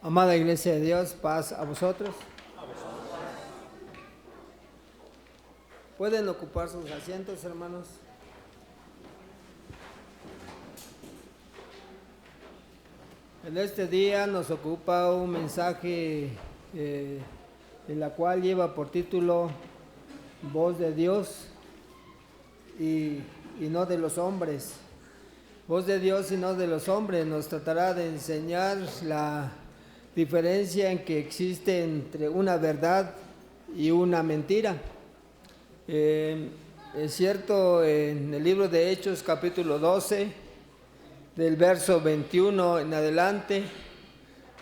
Amada Iglesia de Dios, paz a vosotros. Pueden ocupar sus asientos, hermanos. En este día nos ocupa un mensaje en la cual lleva por título Voz de Dios y no de los hombres. Voz de Dios y no de los hombres. Nos tratará de enseñar la diferencia en que existe entre una verdad y una mentira. Es cierto, en el libro de Hechos capítulo 12, del verso 21 en adelante,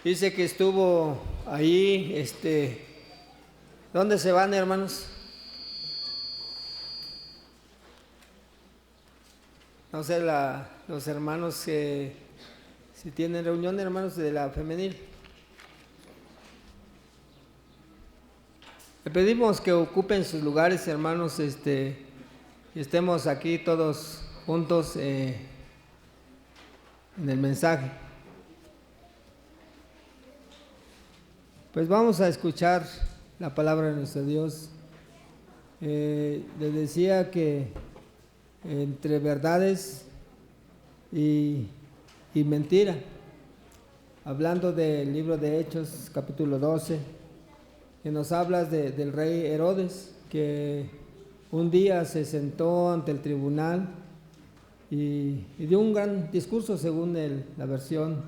dice que estuvo ahí, ¿dónde se van, hermanos? No sé, los hermanos que si tienen reunión, hermanos de la femenil. Le pedimos que ocupen sus lugares, hermanos, y estemos aquí todos juntos en el mensaje. Pues vamos a escuchar la palabra de nuestro Dios. Les decía que entre verdades y mentira, hablando del libro de Hechos, capítulo 12, que nos habla del rey Herodes, que un día se sentó ante el tribunal y dio un gran discurso según la versión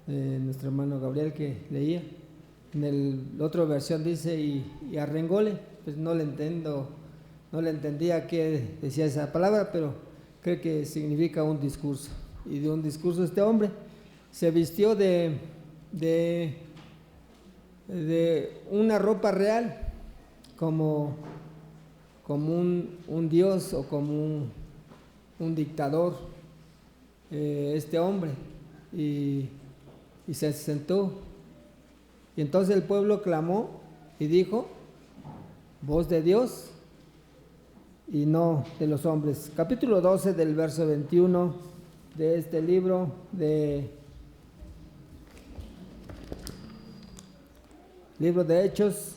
de nuestro hermano Gabriel que leía. En la otra versión dice y arrengóle, pues no le entendía qué decía esa palabra, pero creo que significa un discurso. Y de un discurso este hombre se vistió de una ropa real, como un dios o como un dictador, este hombre, y se sentó. Y entonces el pueblo clamó y dijo: voz de Dios y no de los hombres. Capítulo 12 del verso 21 de este libro de Hechos.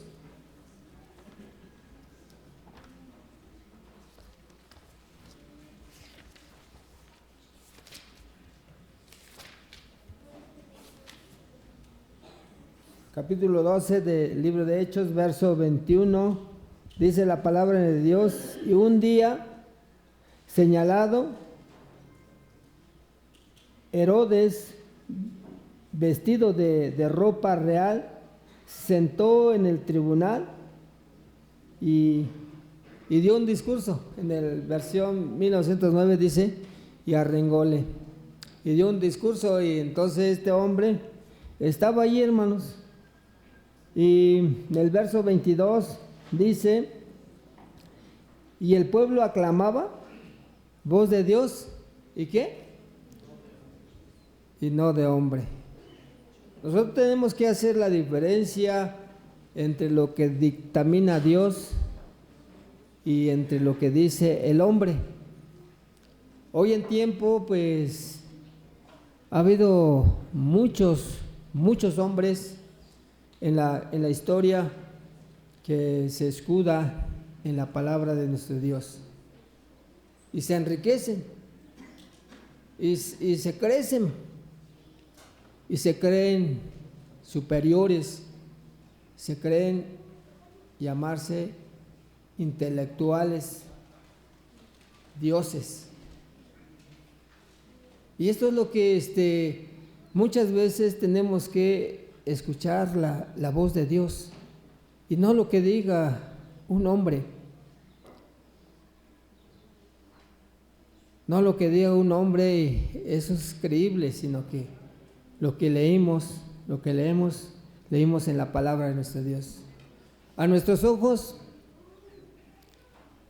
Capítulo 12 del libro de Hechos, verso 21, dice la palabra de Dios: y un día señalado, Herodes, vestido de ropa real, sentó en el tribunal y dio un discurso. En la versión 1909 dice y arrengóle, y dio un discurso. Y entonces este hombre estaba allí, hermanos, y en el verso 22 dice: y el pueblo aclamaba voz de Dios y ¿qué? Y no de hombre. Nosotros tenemos que hacer la diferencia entre lo que dictamina Dios y entre lo que dice el hombre. Hoy en tiempo, pues, ha habido muchos hombres en la historia que se escuda en la palabra de nuestro Dios y se enriquecen y se crecen y se creen superiores, se creen llamarse intelectuales, dioses. Y esto es lo que muchas veces tenemos que escuchar, la voz de Dios, y no lo que diga un hombre, no lo que diga un hombre, eso es creíble, sino que lo que leímos en la palabra de nuestro Dios. A nuestros ojos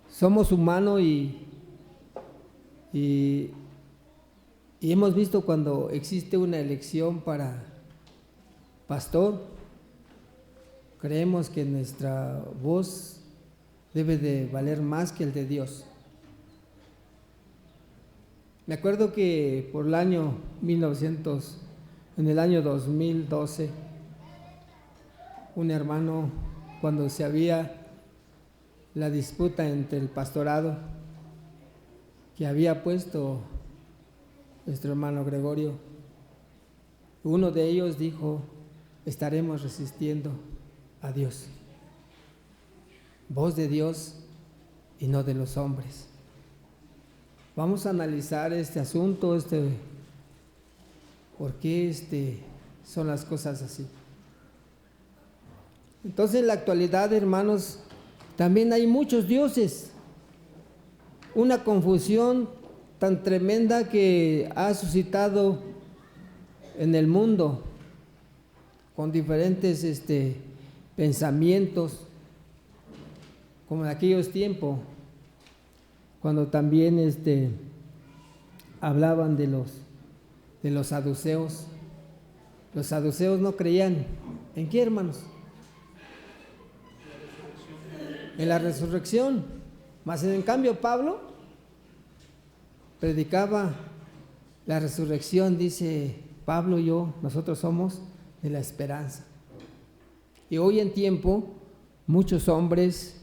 somos humanos y hemos visto cuando existe una elección para pastor, creemos que nuestra voz debe de valer más que el de Dios. Me acuerdo que por el año En el año 2012, un hermano, cuando se había la disputa entre el pastorado que había puesto nuestro hermano Gregorio, uno de ellos dijo: estaremos resistiendo a Dios, voz de Dios y no de los hombres. Vamos a analizar este asunto, por qué son las cosas así. Entonces, en la actualidad, hermanos, también hay muchos dioses, una confusión tan tremenda que ha suscitado en el mundo con diferentes pensamientos, como en aquellos tiempos, cuando también hablaban de los saduceos. Los saduceos no creían ¿en qué, hermanos? En la resurrección. Mas en cambio Pablo predicaba la resurrección. Dice Pablo: nosotros somos de la esperanza. Y hoy en tiempo muchos hombres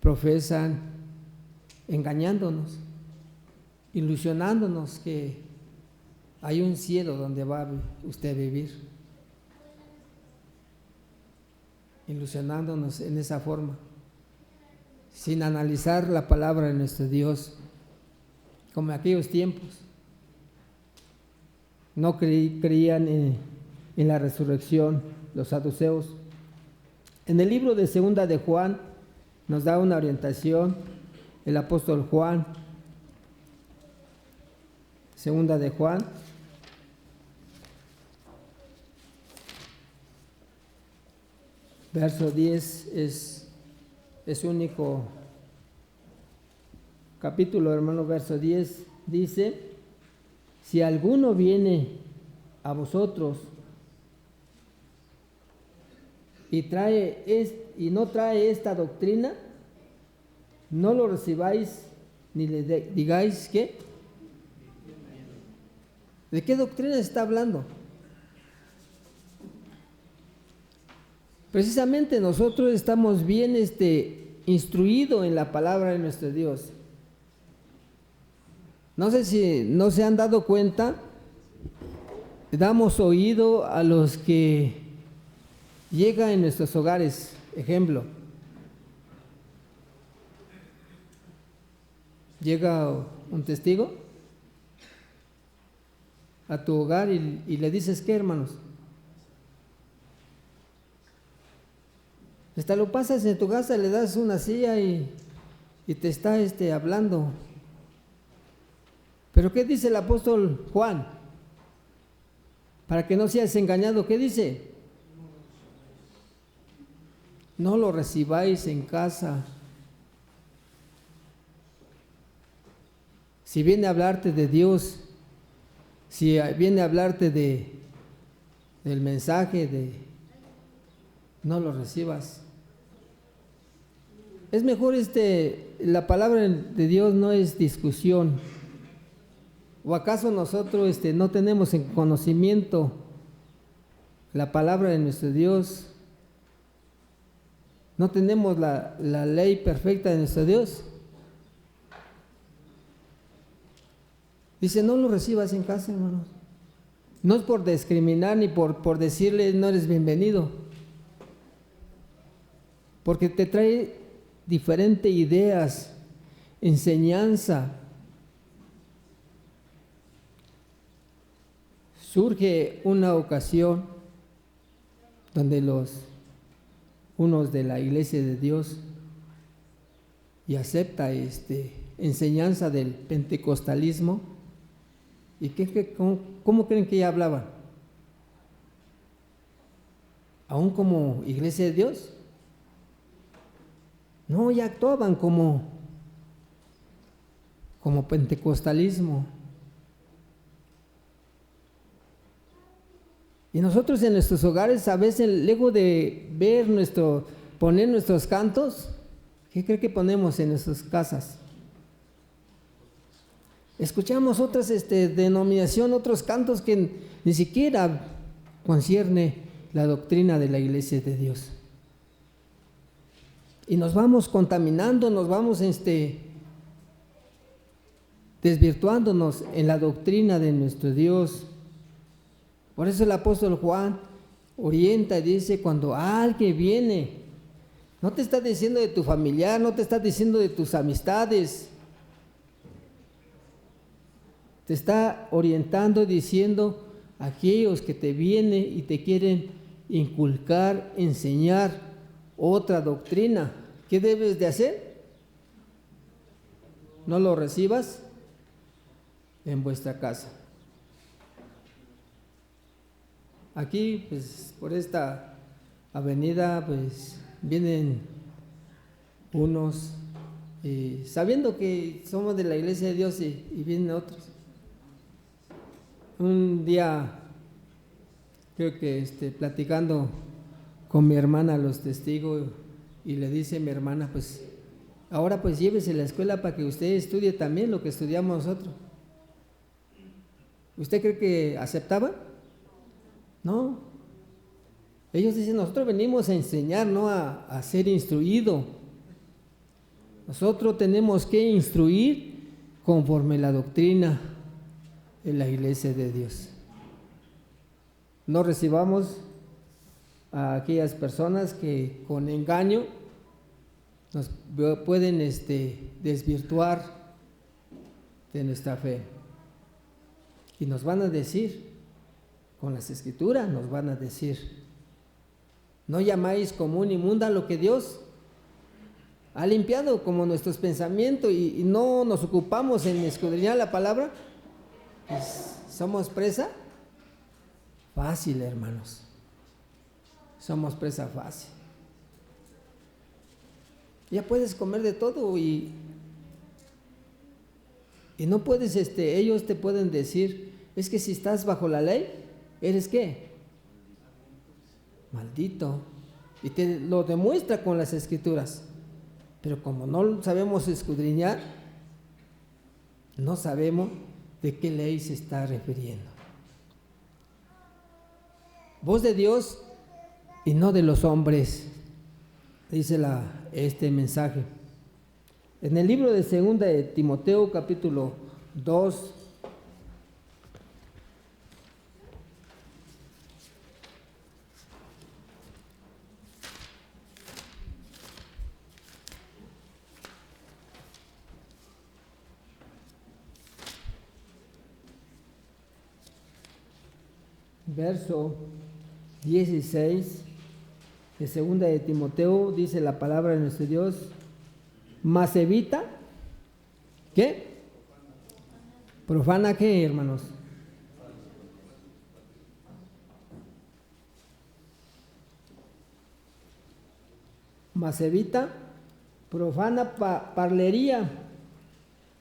profesan engañándonos, ilusionándonos que hay un cielo donde va usted a vivir, ilusionándonos en esa forma, sin analizar la palabra de nuestro Dios, como en aquellos tiempos. No creían en la resurrección los saduceos. En el libro de Segunda de Juan nos da una orientación el apóstol Juan. Segunda de Juan, verso 10, es único capítulo, hermano. Verso 10 dice: si alguno viene a vosotros y no trae esta doctrina, no lo recibáis ni le digáis ¿qué? ¿De qué doctrina está hablando? Precisamente nosotros estamos bien instruidos en la palabra de nuestro Dios. No sé si no se han dado cuenta, damos oído a los que llegan en nuestros hogares. Ejemplo, llega un testigo a tu hogar y le dices: ¿qué, hermanos? Hasta lo pasas en tu casa, le das una silla y te está hablando. Pero ¿qué dice el apóstol Juan? Para que no seas engañado, ¿qué dice? No lo recibáis en casa. Si viene a hablarte de Dios, si viene a hablarte del mensaje, no lo recibas. Es mejor la palabra de Dios no es discusión. ¿O acaso nosotros no tenemos en conocimiento la palabra de nuestro Dios? ¿No tenemos la ley perfecta de nuestro Dios? Dice: no lo recibas en casa, hermanos. No es por discriminar ni por decirle no eres bienvenido, porque te trae diferentes ideas, enseñanza. Surge una ocasión donde unos de la iglesia de Dios y acepta enseñanza del pentecostalismo. ¿Y cómo creen que ya hablaban? ¿Aún como iglesia de Dios? No, ya actuaban como pentecostalismo. Y nosotros en nuestros hogares, a veces, luego de poner nuestros cantos, ¿qué cree que ponemos en nuestras casas? Escuchamos otras denominación, otros cantos que ni siquiera concierne la doctrina de la Iglesia de Dios. Y nos vamos contaminando, nos vamos desvirtuándonos en la doctrina de nuestro Dios. Por eso el apóstol Juan orienta y dice, cuando alguien viene, no te está diciendo de tu familiar, no te está diciendo de tus amistades, te está orientando y diciendo a aquellos que te vienen y te quieren inculcar, enseñar otra doctrina. ¿Qué debes de hacer? No lo recibas en vuestra casa. Aquí, pues, por esta avenida, pues, vienen unos, sabiendo que somos de la Iglesia de Dios y vienen otros. Un día, creo que platicando con mi hermana, los testigos, y le dice mi hermana, pues, ahora pues llévese a la escuela para que usted estudie también lo que estudiamos nosotros. ¿Usted cree que aceptaba? No. Ellos dicen, nosotros venimos a enseñar, no a ser instruido. Nosotros tenemos que instruir conforme la doctrina en la Iglesia de Dios. No recibamos a aquellas personas que con engaño nos pueden desvirtuar de nuestra fe. Y nos van a decir, con las Escrituras nos van a decir, no llamáis común inmunda lo que Dios ha limpiado como nuestros pensamientos y no nos ocupamos en escudriñar la palabra, pues somos presa fácil, hermanos. Somos presa fácil. Ya puedes comer de todo y no puedes, ellos te pueden decir, es que si estás bajo la ley, ¿eres qué? Maldito. Y te lo demuestra con las Escrituras. Pero como no sabemos escudriñar, no sabemos de qué ley se está refiriendo. Voz de Dios y no de los hombres, dice este mensaje. En el libro de 2 de Timoteo, capítulo 2, verso 16 de 2 de Timoteo, dice la palabra de nuestro Dios, mas evita, ¿qué? ¿Profana qué, hermanos? Mas evita profana parlería,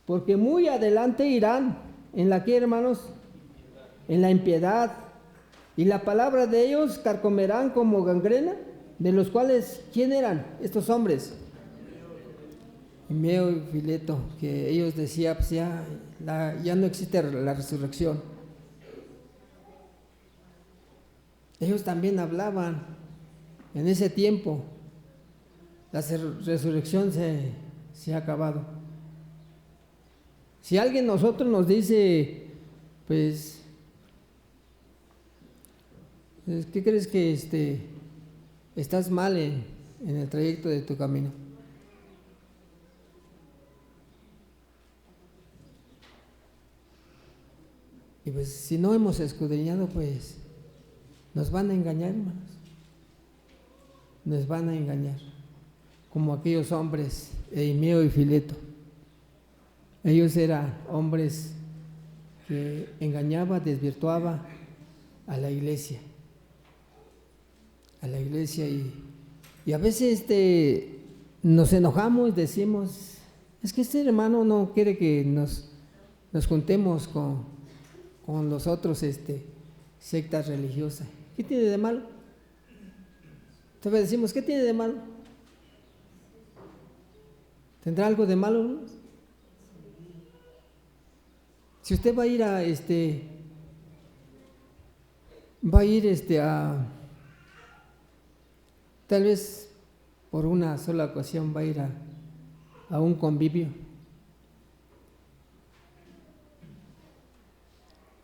porque muy adelante irán en la que, hermanos, en la impiedad, y la palabra de ellos carcomerán como gangrena, de los cuales, ¿quién eran estos hombres? Himeo y Fileto, que ellos decían, pues ya no existe la resurrección. Ellos también hablaban en ese tiempo, la resurrección se ha acabado. Si alguien nosotros nos dice, pues, ¿qué crees que estás mal en el trayecto de tu camino? Y pues si no hemos escudriñado, pues nos van a engañar, hermanos. Nos van a engañar. Como aquellos hombres, Himeo y Fileto. Ellos eran hombres que engañaban, desvirtuaban a la iglesia. A la iglesia y a veces nos enojamos, decimos, es que este hermano no quiere que nos juntemos con los otros sectas religiosas. ¿Qué tiene de malo? Entonces decimos, ¿qué tiene de malo? ¿Tendrá algo de malo? Si usted va a ir a tal vez por una sola ocasión va a ir a un convivio,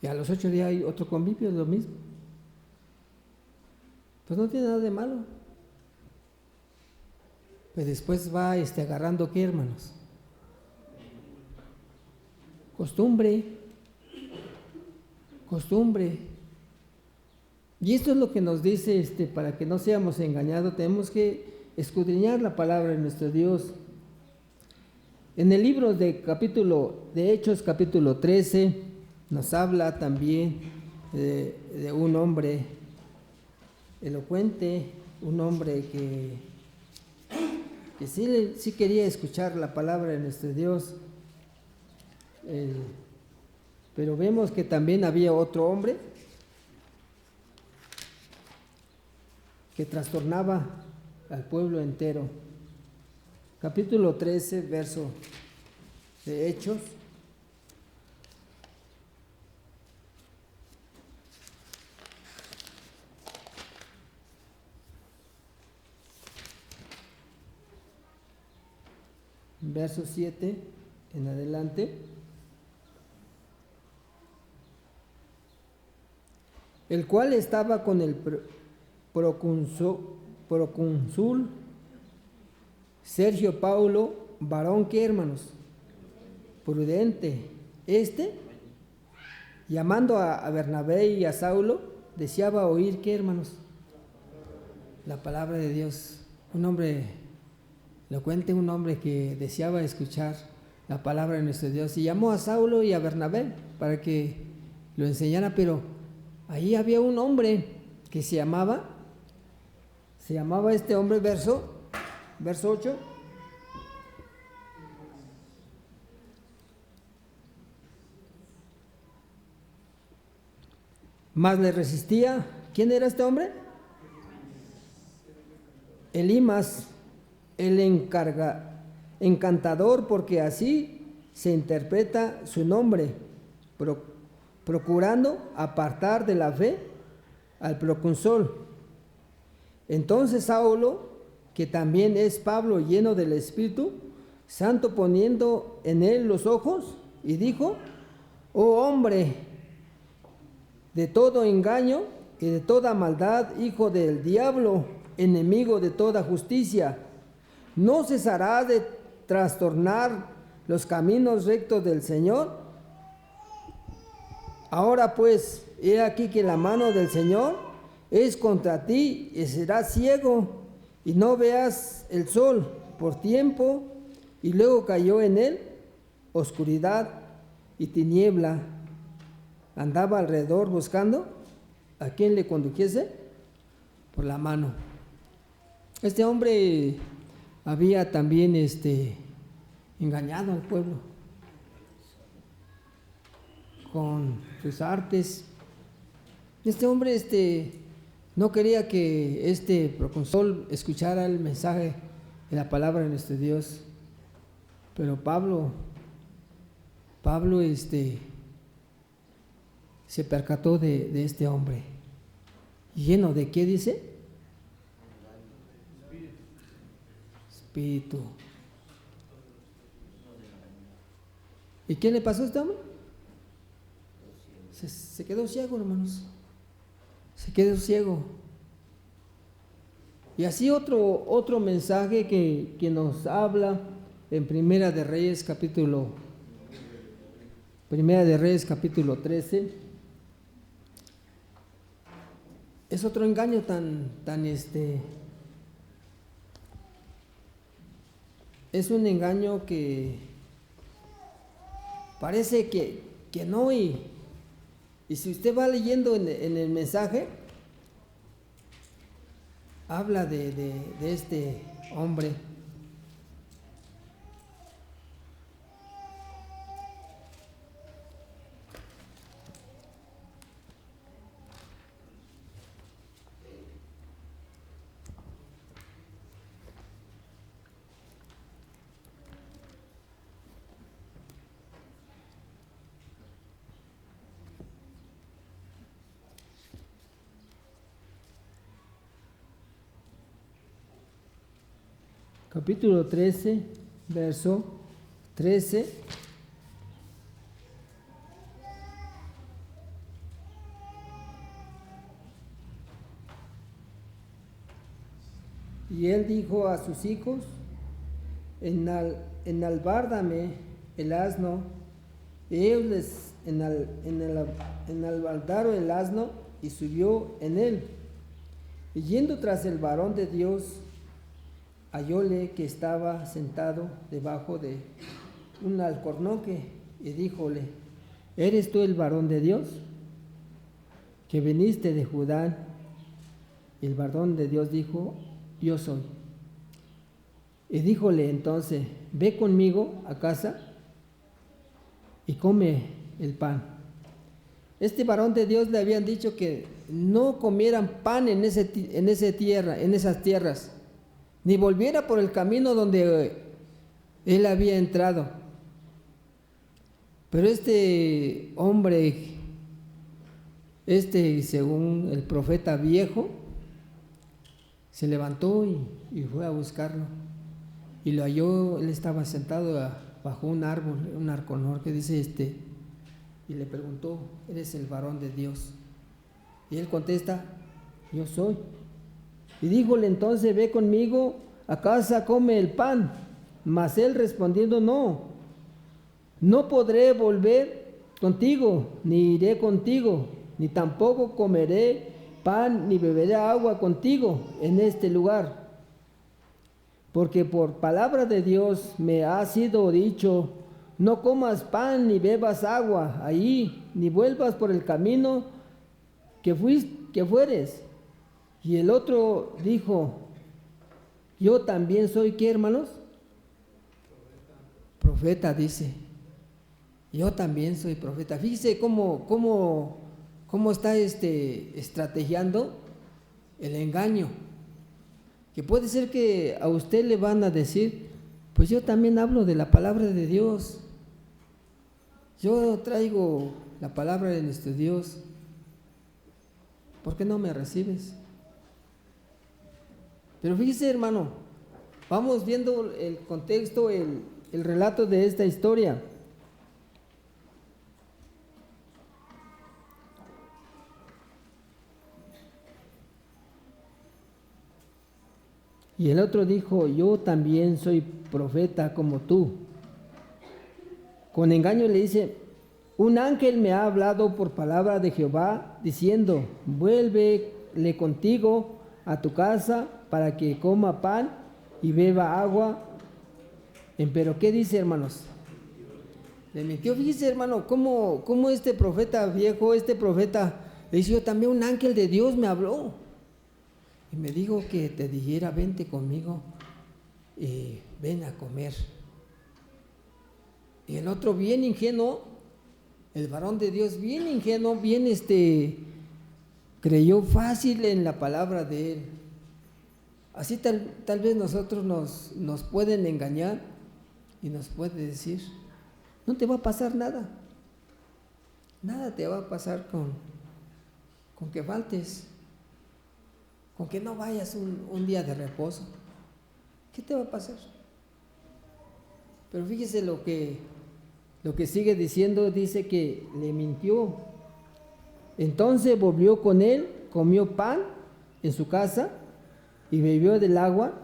y a los 8 días hay otro convivio, es lo mismo, pues no tiene nada de malo. Pues después va agarrando, ¿qué, hermanos? Costumbre. Y esto es lo que nos dice, para que no seamos engañados, tenemos que escudriñar la palabra de nuestro Dios. En el libro de Hechos, capítulo 13, nos habla también de un hombre elocuente, un hombre que sí quería escuchar la palabra de nuestro Dios. Pero vemos que también había otro hombre que trastornaba al pueblo entero. Capítulo 13, verso de Hechos. Verso 7 en adelante. El cual estaba con el procónsul Sergio Paulo, varón que, hermanos, prudente. Llamando a Bernabé y a Saulo, deseaba oír, ¿qué, hermanos? La palabra de Dios. Un hombre elocuente, un hombre que deseaba escuchar la palabra de nuestro Dios. Y llamó a Saulo y a Bernabé para que lo enseñara, pero ahí había un hombre que se llamaba este hombre, verso 8. Más le resistía. ¿Quién era este hombre? Elimas, el encantador, porque así se interpreta su nombre, procurando apartar de la fe al procónsul. Entonces Saulo, que también es Pablo, lleno del Espíritu Santo, poniendo en él los ojos, y dijo: oh hombre, de todo engaño y de toda maldad, hijo del diablo, enemigo de toda justicia, ¿no cesará de trastornar los caminos rectos del Señor? Ahora pues, he aquí que la mano del Señor es contra ti, y serás ciego y no veas el sol por tiempo. Y luego cayó en él oscuridad y tiniebla. Andaba alrededor buscando a quien le condujese por la mano. Este hombre había también engañado al pueblo con sus artes. Este hombre no quería que este procónsul escuchara el mensaje de la palabra de nuestro Dios. Pero Pablo se percató de este hombre. ¿Lleno de qué dice? Espíritu. ¿Y qué le pasó a este hombre? Se quedó ciego, hermanos. Se quedó ciego. Y así otro mensaje que nos habla en Primera de Reyes capítulo 13. Es otro engaño tan es un engaño que parece que no, y si usted va leyendo en el mensaje, habla de este hombre. capítulo 13, verso 13. Y él dijo a sus hijos: enalbárdame el asno. Y ellos les enalbardaron el asno y subió en él. Y yendo tras el varón de Dios, hallóle que estaba sentado debajo de un alcornoque, y díjole: ¿eres tú el varón de Dios, que viniste de Judá? Y el varón de Dios dijo: yo soy. Y díjole entonces: ve conmigo a casa y come el pan. Este varón de Dios le habían dicho que no comieran pan en esas tierras, ni volviera por el camino donde él había entrado. Pero este hombre, según el profeta viejo, se levantó y fue a buscarlo. Y lo halló. Él estaba sentado bajo un árbol, un arconor, que dice y le preguntó: ¿eres el varón de Dios? Y él contesta: yo soy. Y díjole entonces: ve conmigo a casa, come el pan. Mas él respondiendo: no podré volver contigo, ni iré contigo, ni tampoco comeré pan, ni beberé agua contigo en este lugar. Porque por palabra de Dios me ha sido dicho: no comas pan ni bebas agua ahí, ni vuelvas por el camino que fueres. Y el otro dijo: yo también soy, ¿qué, hermanos? Profeta, dice. Yo también soy profeta. Fíjese cómo está estrategiando el engaño. Que puede ser que a usted le van a decir: pues yo también hablo de la palabra de Dios. Yo traigo la palabra de nuestro Dios. ¿Por qué no me recibes? Pero fíjese, hermano, vamos viendo el contexto, el relato de esta historia. Y el otro dijo: yo también soy profeta como tú. Con engaño le dice: un ángel me ha hablado por palabra de Jehová, diciendo: vuélvele contigo a tu casa para que coma pan y beba agua. Pero ¿qué dice, hermanos? Le mintió. Fíjese, hermano, cómo este profeta viejo, le dice: yo también, un ángel de Dios me habló y me dijo que te dijera: vente conmigo y ven a comer. Y el otro, bien ingenuo, el varón de Dios, bien ingenuo, bien creyó fácil en la palabra de él. Así tal vez nosotros nos pueden engañar y nos puede decir: no te va a pasar nada. Nada te va a pasar con que faltes, con que no vayas un día de reposo. ¿Qué te va a pasar? Pero fíjese lo que sigue diciendo. Dice que le mintió. Entonces volvió con él, comió pan en su casa y bebió del agua.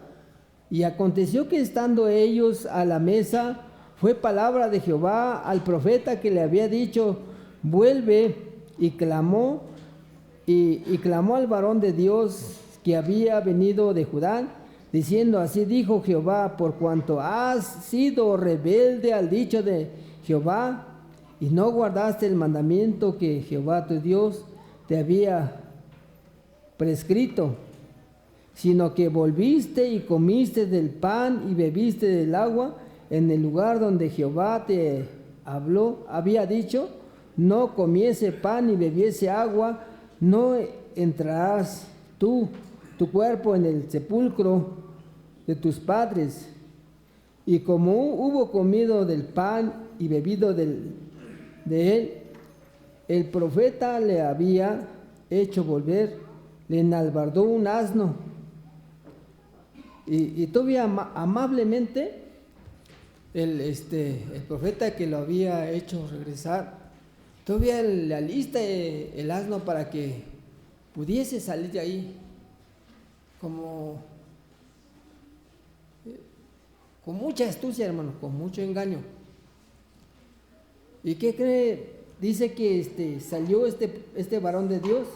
Y aconteció que estando ellos a la mesa, fue palabra de Jehová al profeta que le había dicho: vuelve. Y clamó al varón de Dios que había venido de Judá, diciendo: así dijo Jehová, por cuanto has sido rebelde al dicho de Jehová y no guardaste el mandamiento que Jehová tu Dios te había prescrito, sino que volviste y comiste del pan y bebiste del agua en el lugar donde Jehová te había dicho: no comiese pan ni bebiese agua, no entrarás tu cuerpo en el sepulcro de tus padres. Y como hubo comido del pan y bebido de él, el profeta le había hecho volver, le enalbardó un asno Y todavía amablemente el profeta que lo había hecho regresar, todavía le alista el asno para que pudiese salir de ahí, como con mucha astucia, hermano, con mucho engaño. ¿Y qué cree? Dice que salió este varón de Dios,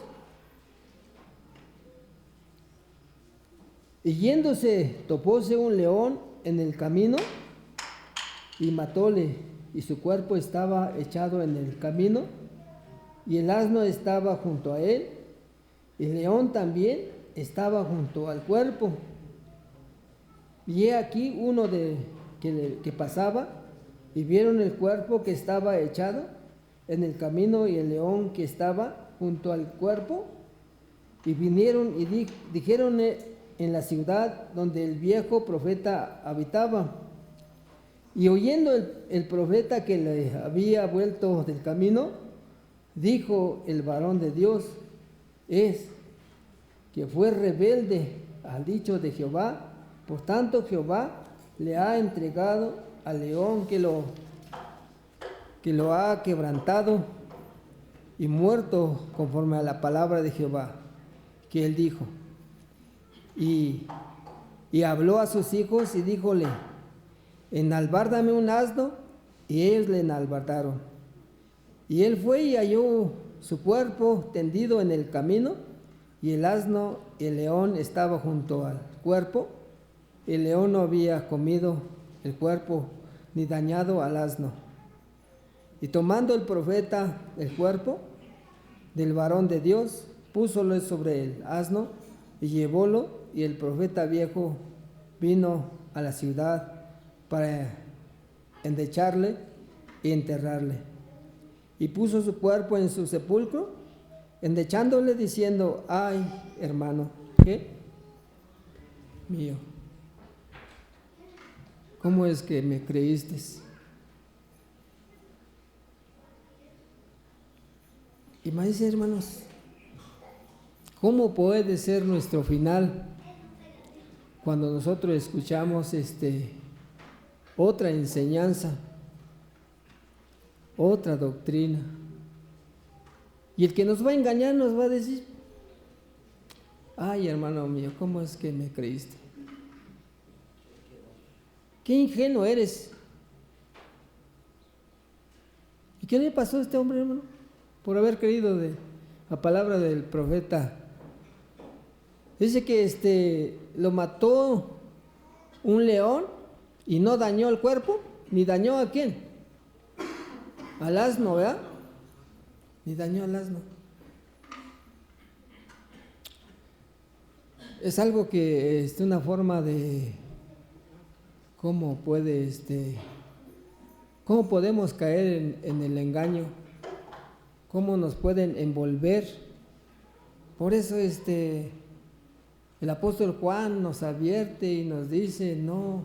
y yéndose topóse un león en el camino y matóle, y su cuerpo estaba echado en el camino, y el asno estaba junto a él, y el león también estaba junto al cuerpo. Y he aquí uno que pasaba, y vieron el cuerpo que estaba echado en el camino y el león que estaba junto al cuerpo, y vinieron y dijeron en la ciudad donde el viejo profeta habitaba. Y oyendo el profeta que le había vuelto del camino, dijo el varón de Dios, es que fue rebelde al dicho de Jehová, por tanto Jehová le ha entregado al león que lo ha quebrantado y muerto conforme a la palabra de Jehová que él dijo. Y habló a sus hijos y díjole, enalbárdame un asno, y ellos le enalbardaron. Y él fue y halló su cuerpo tendido en el camino, y el asno y el león estaba junto al cuerpo. El león no había comido el cuerpo ni dañado al asno. Y tomando el profeta el cuerpo del varón de Dios, púsolo sobre el asno y llevólo, y el profeta viejo vino a la ciudad para endecharle y enterrarle. Y puso su cuerpo en su sepulcro, endechándole, diciendo, ay, hermano, ¿qué? Mío, ¿cómo es que me creíste? Imagínense, hermanos, ¿cómo puede ser nuestro final cuando nosotros escuchamos otra enseñanza, otra doctrina? Y el que nos va a engañar nos va a decir, ay, hermano mío, ¿cómo es que me creíste? Qué ingenuo eres. ¿Y qué le pasó a este hombre, hermano? Por haber creído de la palabra del profeta. Dice que lo mató un león y no dañó el cuerpo, ni dañó a quién, al asno, ¿verdad? Ni dañó al asno. Es algo que es una forma de cómo cómo podemos caer en el engaño, cómo nos pueden envolver. Por eso el apóstol Juan nos advierte y nos dice, no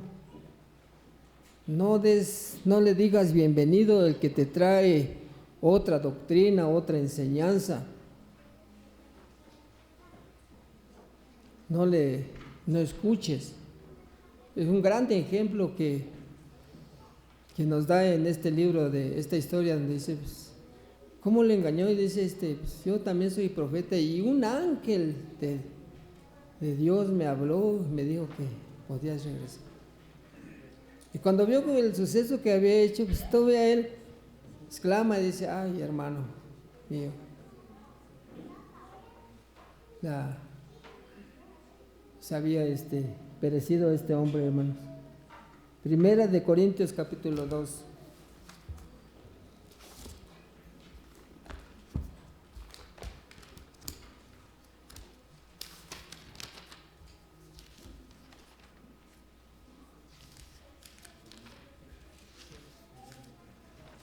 le digas bienvenido al que te trae otra doctrina, otra enseñanza. No escuches. Es un gran ejemplo que nos da en este libro, de esta historia, donde dice, pues, ¿cómo le engañó? Y dice, pues, yo también soy profeta, y un ángel de Dios me habló, me dijo que podías regresar. Y cuando vio el suceso que había hecho, pues todavía él exclama y dice, ay, hermano mío, se había perecido este hombre, hermanos. Primera de Corintios capítulo 2.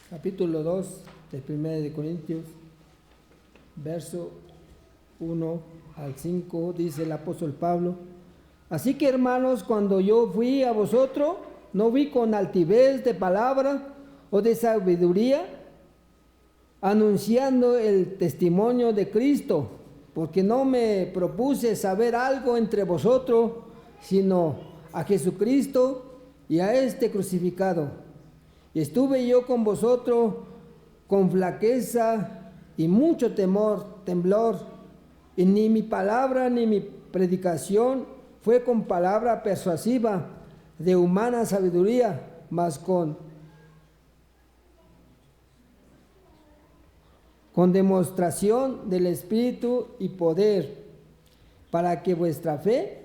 Capítulo 2 de Primera de Corintios, verso 1 al 5, dice el apóstol Pablo, así que, hermanos, cuando yo fui a vosotros, no vi con altivez de palabra o de sabiduría, anunciando el testimonio de Cristo, porque no me propuse saber algo entre vosotros, sino a Jesucristo y a este crucificado. Y estuve yo con vosotros con flaqueza y mucho temblor, y ni mi palabra ni mi predicación fue con palabra persuasiva de humana sabiduría, mas con demostración del Espíritu y poder, para que vuestra fe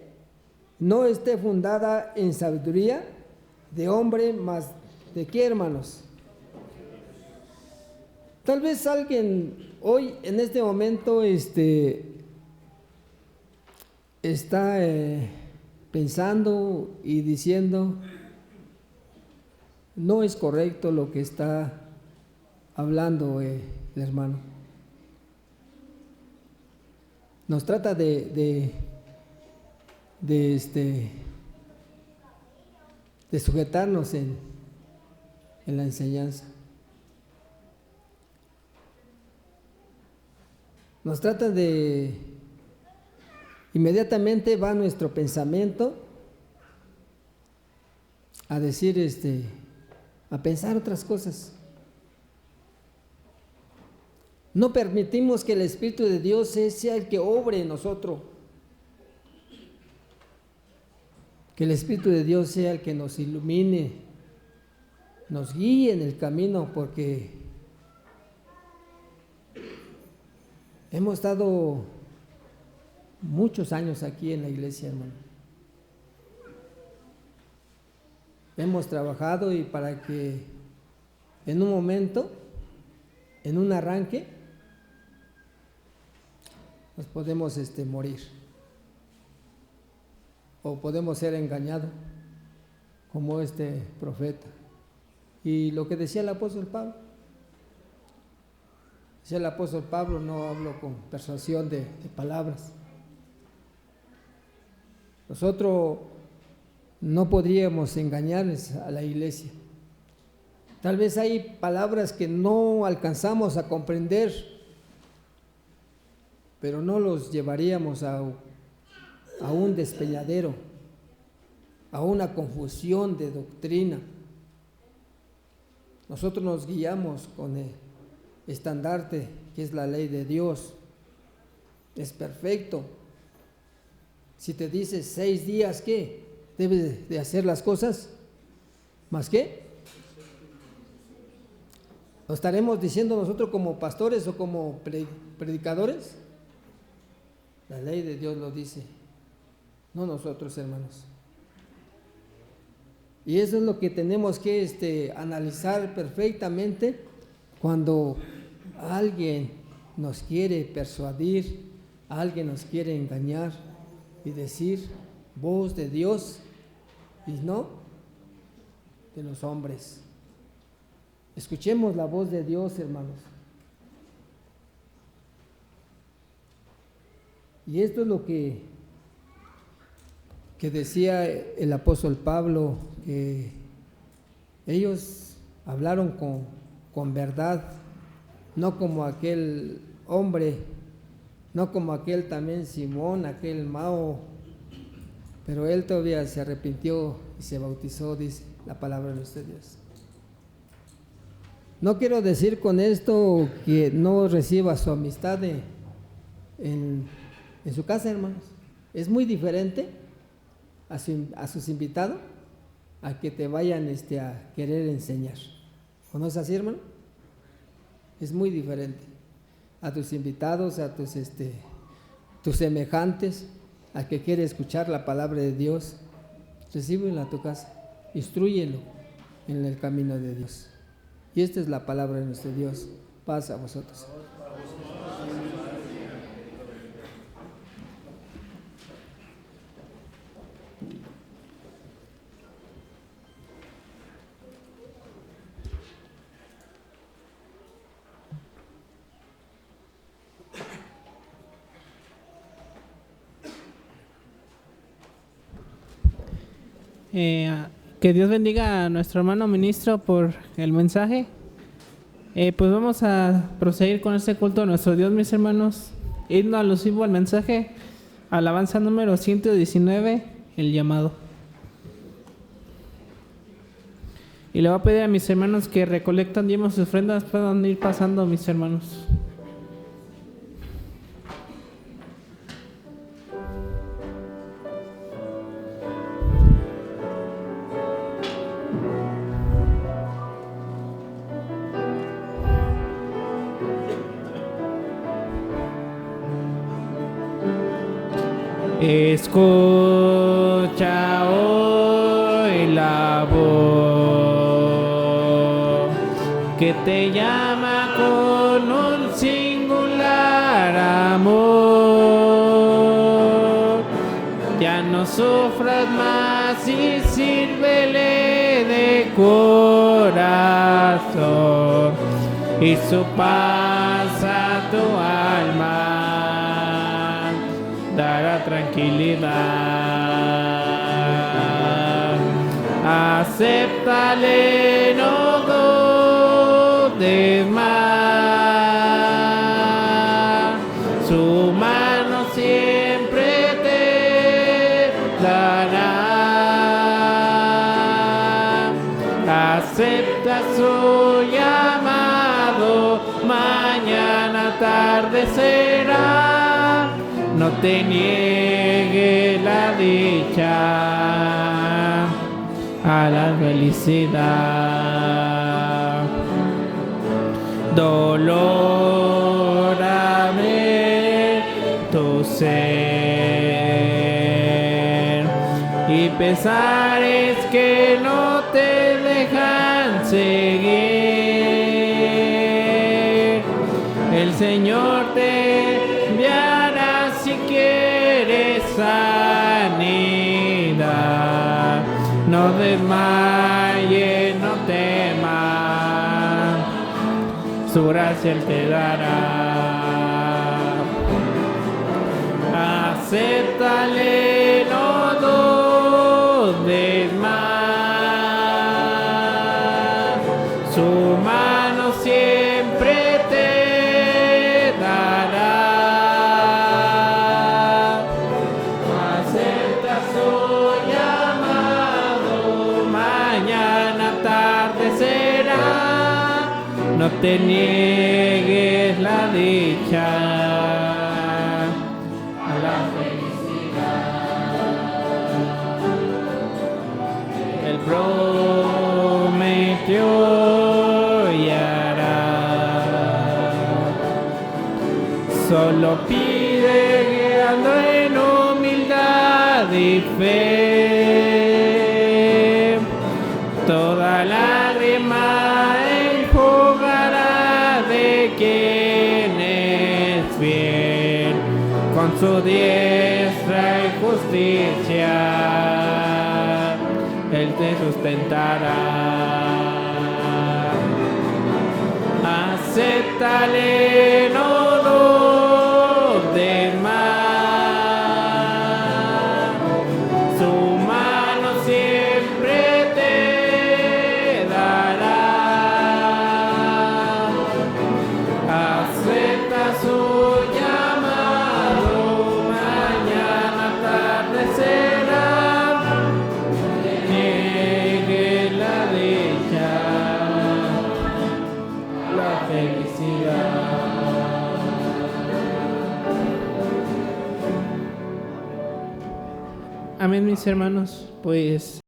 no esté fundada en sabiduría de hombre, mas de qué, hermanos. Tal vez alguien hoy en este momento está pensando y diciendo, no es correcto lo que está hablando el hermano. Nos trata de sujetarnos en la enseñanza. Nos trata de, inmediatamente va nuestro pensamiento a decir, a pensar otras cosas. No permitimos que el Espíritu de Dios sea el que obre en nosotros. Que el Espíritu de Dios sea el que nos ilumine, nos guíe en el camino, porque hemos estado muchos años aquí en la iglesia, hermano. Hemos trabajado y para que en un momento, en un arranque, nos podemos morir. O podemos ser engañados, como este profeta. Y lo que decía el apóstol Pablo. Decía el apóstol Pablo, no hablo con persuasión de palabras. Nosotros no podríamos engañarles a la iglesia. Tal vez hay palabras que no alcanzamos a comprender, pero no los llevaríamos a un despeñadero, a una confusión de doctrina. Nosotros nos guiamos con el estandarte que es la ley de Dios. Es perfecto. Si te dice 6 días, ¿qué? Debes de hacer las cosas. ¿Más qué? ¿Lo estaremos diciendo nosotros como pastores o como predicadores? La ley de Dios lo dice, no nosotros, hermanos. Y eso es lo que tenemos que analizar perfectamente cuando alguien nos quiere persuadir, alguien nos quiere engañar y decir voz de Dios y no de los hombres. Escuchemos la voz de Dios, hermanos. Y esto es lo que decía el apóstol Pablo, que ellos hablaron con verdad, no como aquel hombre, no como aquel también Simón, aquel Mao, pero él todavía se arrepintió y se bautizó, dice la palabra de nuestro Dios. No quiero decir con esto que no reciba su amistad en su casa, hermanos. Es muy diferente a sus invitados a que te vayan a querer enseñar. ¿O no es así, hermano? Es muy diferente a tus invitados, a tus semejantes, a que quiere escuchar la palabra de Dios. Recíbelo a tu casa, instrúyelo en el camino de Dios. Y esta es la palabra de nuestro Dios. Paz a vosotros. Que Dios bendiga a nuestro hermano ministro por el mensaje. Pues vamos a proseguir con este culto a nuestro Dios, mis hermanos. Himno alusivo al mensaje, alabanza número 119, el llamado. Y le voy a pedir a mis hermanos que recolectan diezmos y ofrendas, puedan ir pasando, mis hermanos. Escucha hoy la voz que te llama con un singular amor. Ya no sufras más y sírvele de corazón, y su paz a tu alma dará tranquilidad. Acéptale, no dudes más. Su mano siempre te dará. Acepta su llamado, mañana atardecerá. No te niegue la dicha a la felicidad. Dolor abre tu ser y pesares que no te dejan seguir. El Señor te enviará si quieres sanidad. No desmayes, no temas, su gracia Él te dará. Acéptale, no dudes más. Su mano siempre te dará. Acepta su llamado, mañana atardecerá. No te niegues la dicha a la felicidad. Él prometió y hará. Solo pide guiando en humildad y fe. Toda lágrima enjugará de quien es fiel. Con su diestra y justicia Él te sustentará. Acéptale, no dudes más. Su mano siempre te dará. Acepta su llamado, mañana atardecerá. Niegue la dicha, la felicidad. Amén, mis hermanos, pues